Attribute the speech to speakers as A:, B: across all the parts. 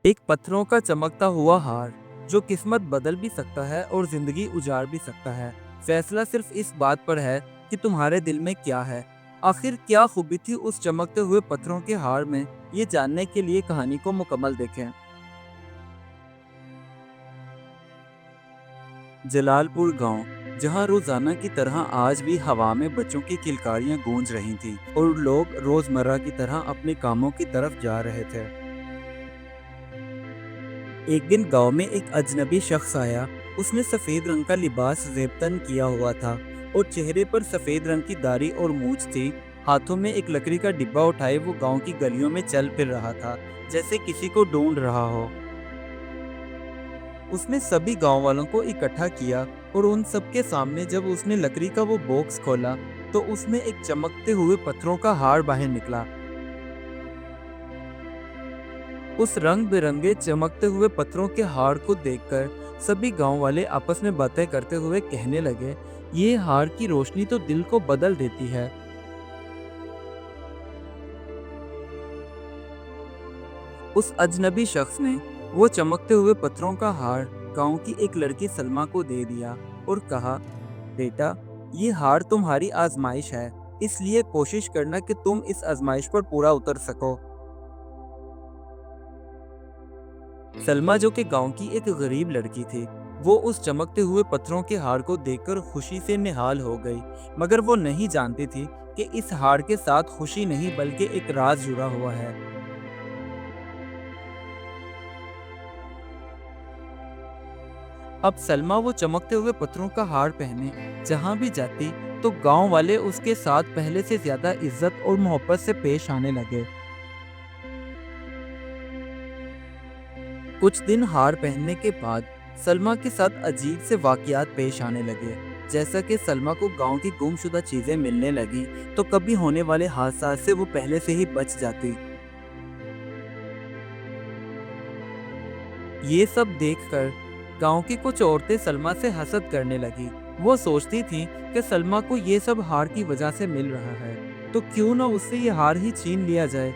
A: एक पत्थरों का चमकता हुआ हार जो किस्मत बदल भी सकता है और जिंदगी उजाड़ भी सकता है। फैसला सिर्फ इस बात पर है कि तुम्हारे दिल में क्या है। आखिर क्या खूबी थी उस चमकते हुए पत्थरों के हार में, ये जानने के लिए कहानी को मुकम्मल देखें। जलालपुर गांव, जहां रोजाना की तरह आज भी हवा में बच्चों की किलकारियां गूंज रही थीं और लोग रोजमर्रा की तरह अपने कामों की तरफ जा रहे थे। एक दिन गांव में एक अजनबी शख्स आया। उसने सफेद रंग का लिबास रेबतन किया हुआ था और चेहरे पर सफेद रंग की दाढ़ी और मूंछ थी। हाथों में एक लकड़ी का डिब्बा उठाए वो गांव की गलियों में चल फिर रहा था, जैसे किसी को ढूंढ रहा हो। उसने सभी गांव वालों को इकट्ठा किया और उन सबके सामने जब उसने लकड़ी का वो बॉक्स खोला तो उसमें एक चमकते हुए पत्थरों का हार बाहर निकला। उस रंग बिरंगे चमकते हुए पत्थरों के हार को देखकर सभी गांव वाले आपस में बातें करते हुए कहने लगे, ये हार की रोशनी तो दिल को बदल देती है। उस अजनबी शख्स ने वो चमकते हुए पत्थरों का हार गांव की एक लड़की सलमा को दे दिया और कहा, बेटा, ये हार तुम्हारी आजमाइश है, इसलिए कोशिश करना कि तुम इस आजमाइश पर पूरा उतर सको। सलमा, जो कि गांव की एक गरीब लड़की थी, वो उस चमकते हुए पत्थरों के हार को देखकर खुशी से निहाल हो गई। मगर वो नहीं जानती थी कि इस हार के साथ खुशी नहीं बल्कि एक राज जुड़ा हुआ है। अब सलमा वो चमकते हुए पत्थरों का हार पहने जहां भी जाती तो गांव वाले उसके साथ पहले से ज्यादा इज्जत और मोहब्बत से पेश आने लगे। कुछ दिन हार पहनने के बाद सलमा के साथ अजीब से वाकयात पेश आने लगे। जैसा कि सलमा को गांव की गुमशुदा चीजें मिलने लगी तो कभी होने वाले हादसा से वो पहले से ही बच जाती। ये सब देखकर गांव की कुछ औरतें सलमा से हसद करने लगी। वो सोचती थीं कि सलमा को ये सब हार की वजह से मिल रहा है, तो क्यों ना उससे ये हार ही छीन लिया जाए।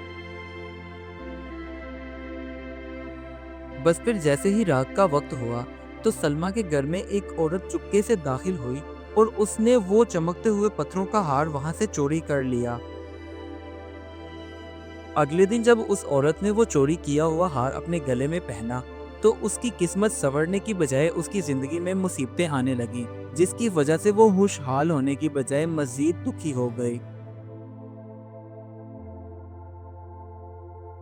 A: बस फिर जैसे ही रात का वक्त हुआ तो सलमा के घर में एक औरत चुपके से दाखिल हुई और उसने वो चमकते हुए पत्थरों का हार वहां से चोरी कर लिया। अगले दिन जब उस औरत ने वो चोरी किया हुआ हार अपने गले में पहना तो उसकी किस्मत संवरने की बजाय उसकी जिंदगी में मुसीबतें आने लगी, जिसकी वजह से वो खुशहाल होने की बजाय मजीद दुखी हो गई।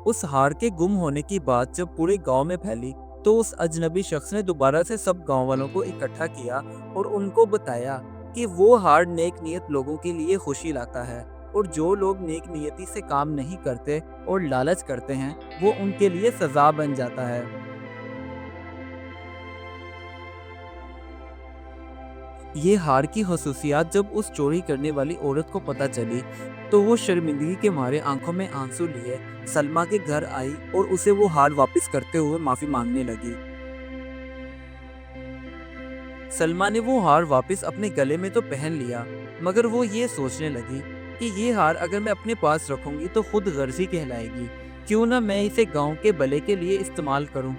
A: उस हार के गुम होने की बात जब पूरे गांव में फैली तो उस अजनबी शख्स ने दोबारा से सब गांव वालों को इकट्ठा किया और उनको बताया कि वो हार नेक नियत लोगों के लिए खुशी लाता है और जो लोग नेक नियति से काम नहीं करते और लालच करते हैं वो उनके लिए सजा बन जाता है। ये हार की खसूसियात जब उस चोरी करने वाली औरत को पता चली तो वो शर्मिंदगी के मारे आंखों में आंसू लिए सलमा के घर आई और उसे वो हार वापस करते हुए माफी मांगने लगी। सलमा ने वो हार वापस अपने गले में तो पहन लिया, मगर वो ये सोचने लगी कि ये हार अगर मैं अपने पास रखूंगी तो खुद गर्जी कहलाएगी, क्यों ना मैं इसे गांव के भले के लिए इस्तेमाल करूं।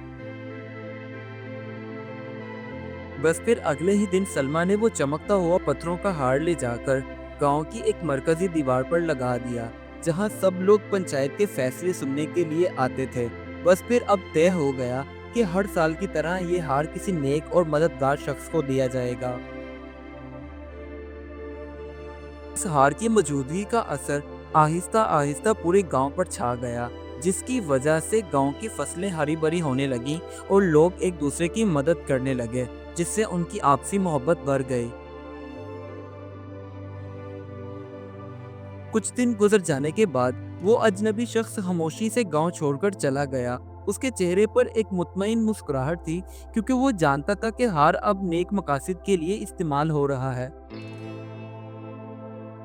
A: बस फिर अगले ही दिन सलमा ने वो चमकता हुआ पत्थरों का हार ले जाकर गांव की एक मरकजी दीवार पर लगा दिया, जहां सब लोग पंचायत के फैसले सुनने के लिए आते थे। बस फिर अब तय हो गया कि हर साल की तरह ये हार किसी नेक और मददगार शख्स को दिया जाएगा। इस हार की मौजूदगी का असर आहिस्ता आहिस्ता पूरे गांव पर छा गया, जिसकी वजह से गांव की फसलें हरी भरी होने लगी और लोग एक दूसरे की मदद करने लगे, जिससे उनकी आपसी मोहब्बत बढ़ गई। कुछ दिन गुजर जाने के बाद वो अजनबी शख्स खामोशी से गांव छोड़कर चला गया। उसके चेहरे पर एक मुतमईन मुस्कुराहट थी, क्योंकि वो जानता था कि हार अब नेक मकासद के लिए इस्तेमाल हो रहा है।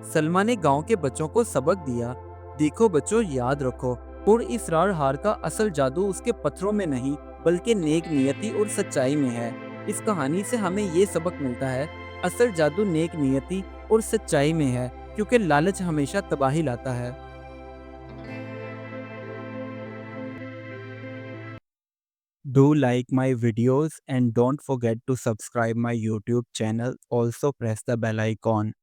A: सलमा ने गांव के बच्चों को सबक दिया, देखो बच्चों, याद रखो, पुर इसरार हार का असल जादू उसके पत्थरों में नहीं बल्कि नेक नियति और सच्चाई में है। इस कहानी से हमें ये सबक मिलता है, असल जादू नेक नियति और सच्चाई में है, क्योंकि लालच हमेशा तबाही लाता है। Do like my videos and don't forget to subscribe my YouTube channel. Also press the bell icon.